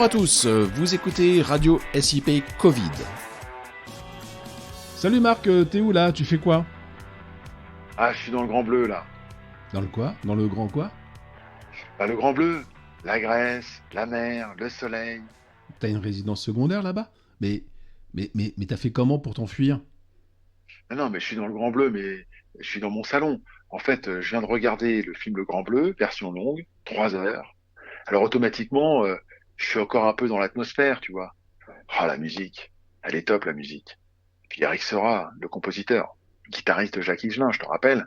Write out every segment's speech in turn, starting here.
à tous, vous écoutez Radio SIP Covid. Salut Marc, t'es où là? Tu fais quoi? Ah, je suis dans le Grand Bleu, là. Dans le quoi? Dans le grand quoi? Bah, le Grand Bleu, la Grèce, la mer, le soleil. T'as une résidence secondaire là-bas? Mais t'as fait comment pour t'enfuir? Ah non, mais je suis dans le Grand Bleu, mais je suis dans mon salon. En fait, je viens de regarder le film Le Grand Bleu, version longue, 3 heures. Alors automatiquement, je suis encore un peu dans l'atmosphère, tu vois. Ah, la musique, elle est top, la musique. Et puis Eric Serra, le compositeur, le guitariste de Jacques Higelin, je te rappelle.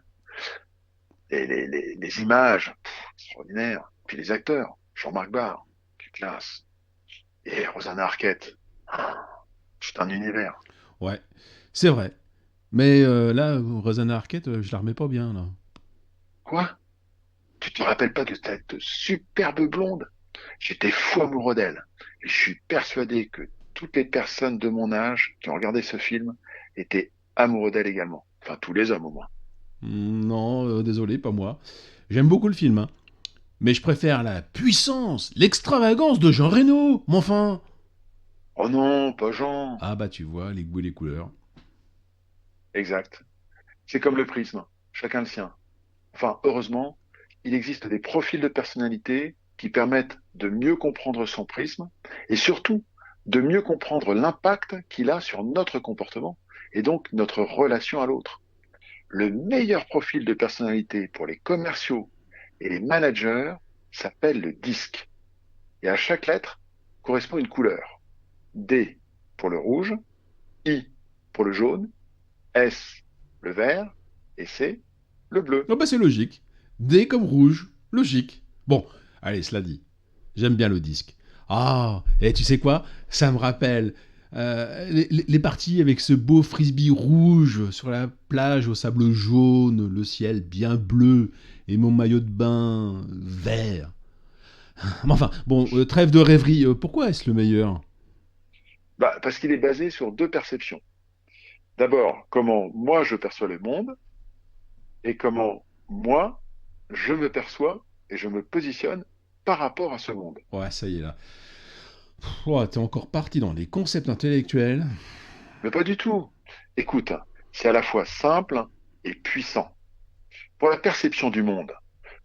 Et les images, extraordinaires. Puis les acteurs, Jean-Marc Barr, quelle classe. Et Rosanna Arquette. Ah, c'est un univers. Ouais, c'est vrai. Mais là, Rosanna Arquette, je la remets pas bien là. Quoi? Tu te rappelles pas de cette superbe blonde? J'étais fou amoureux d'elle. Et je suis persuadé que toutes les personnes de mon âge qui ont regardé ce film étaient amoureux d'elle également. Enfin, tous les hommes au moins. Non, désolé, pas moi. J'aime beaucoup le film, hein. Mais je préfère la puissance, l'extravagance de Jean Reno, mon enfin. Oh non, pas Jean. Ah bah tu vois, les goûts et les couleurs. Exact. C'est comme le prisme. Chacun le sien. Enfin, heureusement, il existe des profils de personnalité qui permettent de mieux comprendre son prisme et surtout de mieux comprendre l'impact qu'il a sur notre comportement et donc notre relation à l'autre. Le meilleur profil de personnalité pour les commerciaux et les managers s'appelle le DISC. Et à chaque lettre correspond une couleur. D pour le rouge, I pour le jaune, S le vert et C le bleu. Oh bah c'est logique. D comme rouge, logique. Bon, allez, cela dit. J'aime bien le disque. Ah, et tu sais quoi? Ça me rappelle les parties avec ce beau frisbee rouge sur la plage au sable jaune, le ciel bien bleu et mon maillot de bain vert. Mais enfin, bon, trêve de rêverie, pourquoi est-ce le meilleur? Bah, parce qu'il est basé sur deux perceptions. D'abord, comment moi je perçois le monde et comment moi je me perçois et je me positionne par rapport à ce monde. Ouais, ça y est là. Oh, t'es encore parti dans les concepts intellectuels. Mais pas du tout. Écoute, c'est à la fois simple et puissant. Pour la perception du monde,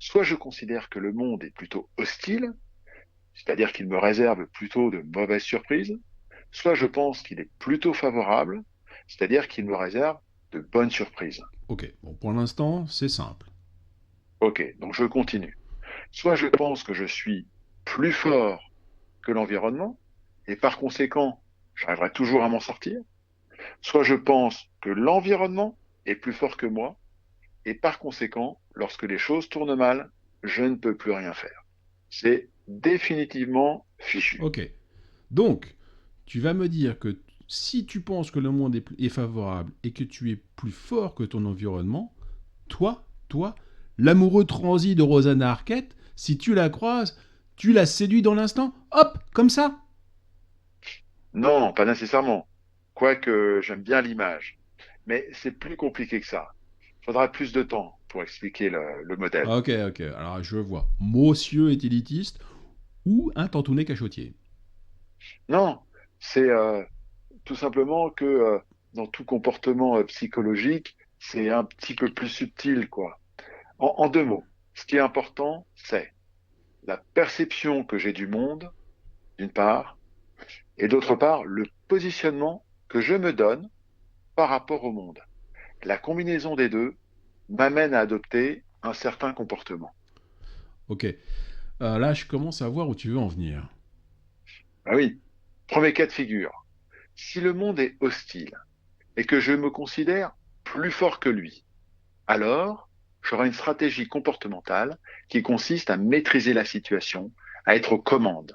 soit je considère que le monde est plutôt hostile, c'est-à-dire qu'il me réserve plutôt de mauvaises surprises, soit je pense qu'il est plutôt favorable, c'est-à-dire qu'il me réserve de bonnes surprises. Ok, bon, pour l'instant, c'est simple. Ok, donc je continue. Soit je pense que je suis plus fort que l'environnement, et par conséquent, j'arriverai toujours à m'en sortir, soit je pense que l'environnement est plus fort que moi, et par conséquent, lorsque les choses tournent mal, je ne peux plus rien faire. C'est définitivement fichu. Ok. Donc, tu vas me dire que si tu penses que le monde est favorable et que tu es plus fort que ton environnement, toi, l'amoureux transi de Rosanna Arquette, si tu la croises, tu la séduis dans l'instant, hop, comme ça. Non, pas nécessairement. Quoique j'aime bien l'image. Mais c'est plus compliqué que ça. Il faudra plus de temps pour expliquer le modèle. Ok, alors je vois. Monsieur est élitiste ou un tantounet cachotier. Non, c'est tout simplement que dans tout comportement psychologique, c'est un petit peu plus subtil, quoi. En deux mots, ce qui est important, c'est la perception que j'ai du monde, d'une part, et d'autre part, le positionnement que je me donne par rapport au monde. La combinaison des deux m'amène à adopter un certain comportement. Ok. Là, je commence à voir où tu veux en venir. Ah oui, premier cas de figure. Si le monde est hostile et que je me considère plus fort que lui, alors j'aurai une stratégie comportementale qui consiste à maîtriser la situation, à être aux commandes.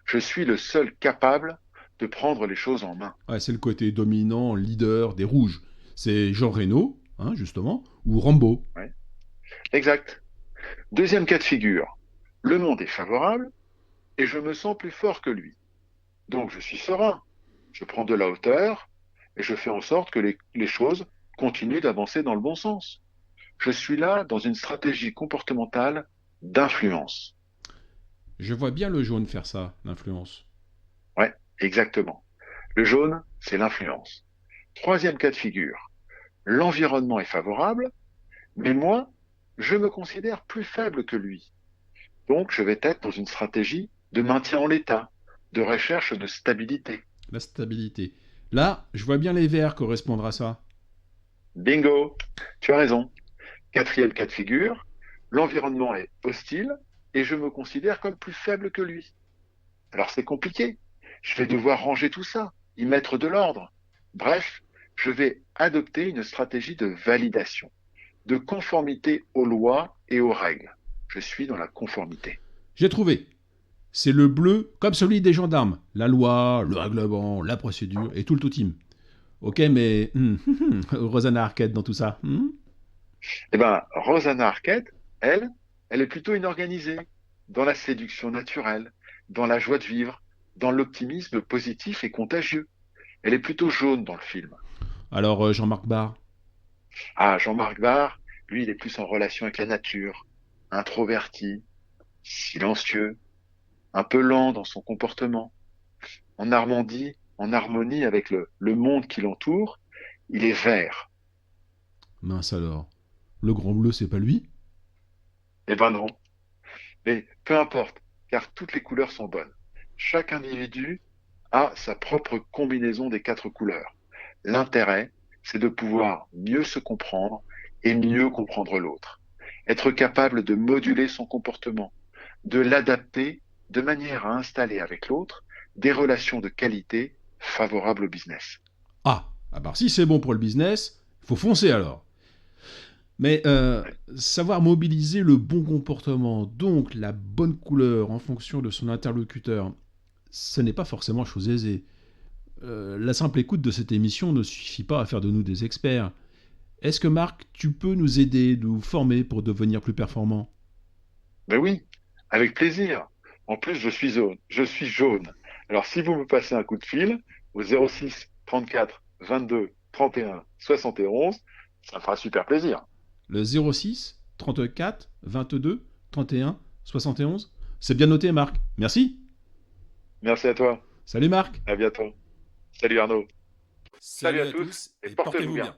Je suis le seul capable de prendre les choses en main. Ouais, c'est le côté dominant, leader des rouges. C'est Jean Reno, hein, justement, ou Rambo. Ouais. Exact. Deuxième cas de figure. Le monde est favorable et je me sens plus fort que lui. Donc je suis serein. Je prends de la hauteur et je fais en sorte que les choses continuent d'avancer dans le bon sens. Je suis là dans une stratégie comportementale d'influence. Je vois bien le jaune faire ça, l'influence. Exactement. Le jaune, c'est l'influence. Troisième cas de figure. L'environnement est favorable, mais moi, je me considère plus faible que lui. Donc, je vais être dans une stratégie de maintien en l'état, de recherche de stabilité. La stabilité. Là, je vois bien les verts correspondre à ça. Bingo! Tu as raison. Quatrième cas de figure, l'environnement est hostile et je me considère comme plus faible que lui. Alors c'est compliqué. Je vais devoir ranger tout ça, y mettre de l'ordre. Bref, je vais adopter une stratégie de validation, de conformité aux lois et aux règles. Je suis dans la conformité. J'ai trouvé. C'est le bleu comme celui des gendarmes. La loi, le règlement, la procédure et tout le tout team. Ok, mais Rosanna Arquette dans tout ça. Eh ben, Rosanna Arquette, elle est plutôt inorganisée, dans la séduction naturelle, dans la joie de vivre, dans l'optimisme positif et contagieux. Elle est plutôt jaune dans le film. Alors, Jean-Marc Barr. Ah, Jean-Marc Barr, lui, il est plus en relation avec la nature, introverti, silencieux, un peu lent dans son comportement. En harmonie avec le monde qui l'entoure, il est vert. Mince alors. Le grand bleu, c'est pas lui? Eh ben non. Mais peu importe, car toutes les couleurs sont bonnes. Chaque individu a sa propre combinaison des quatre couleurs. L'intérêt, c'est de pouvoir mieux se comprendre et mieux comprendre l'autre. Être capable de moduler son comportement, de l'adapter de manière à installer avec l'autre des relations de qualité favorables au business. Ah bah si c'est bon pour le business, faut foncer alors. Mais savoir mobiliser le bon comportement, donc la bonne couleur en fonction de son interlocuteur, ce n'est pas forcément chose aisée. La simple écoute de cette émission ne suffit pas à faire de nous des experts. Est-ce que Marc, tu peux nous aider, nous former pour devenir plus performants? Ben oui, avec plaisir. En plus, je suis jaune. Je suis jaune. Alors, si vous me passez un coup de fil au 06 34 22 31 71, ça me fera super plaisir. Le 06 34 22 31 71. C'est bien noté, Marc. Merci. Merci à toi. Salut, Marc. À bientôt. Salut Arnaud. Salut à tous et portez-vous bien.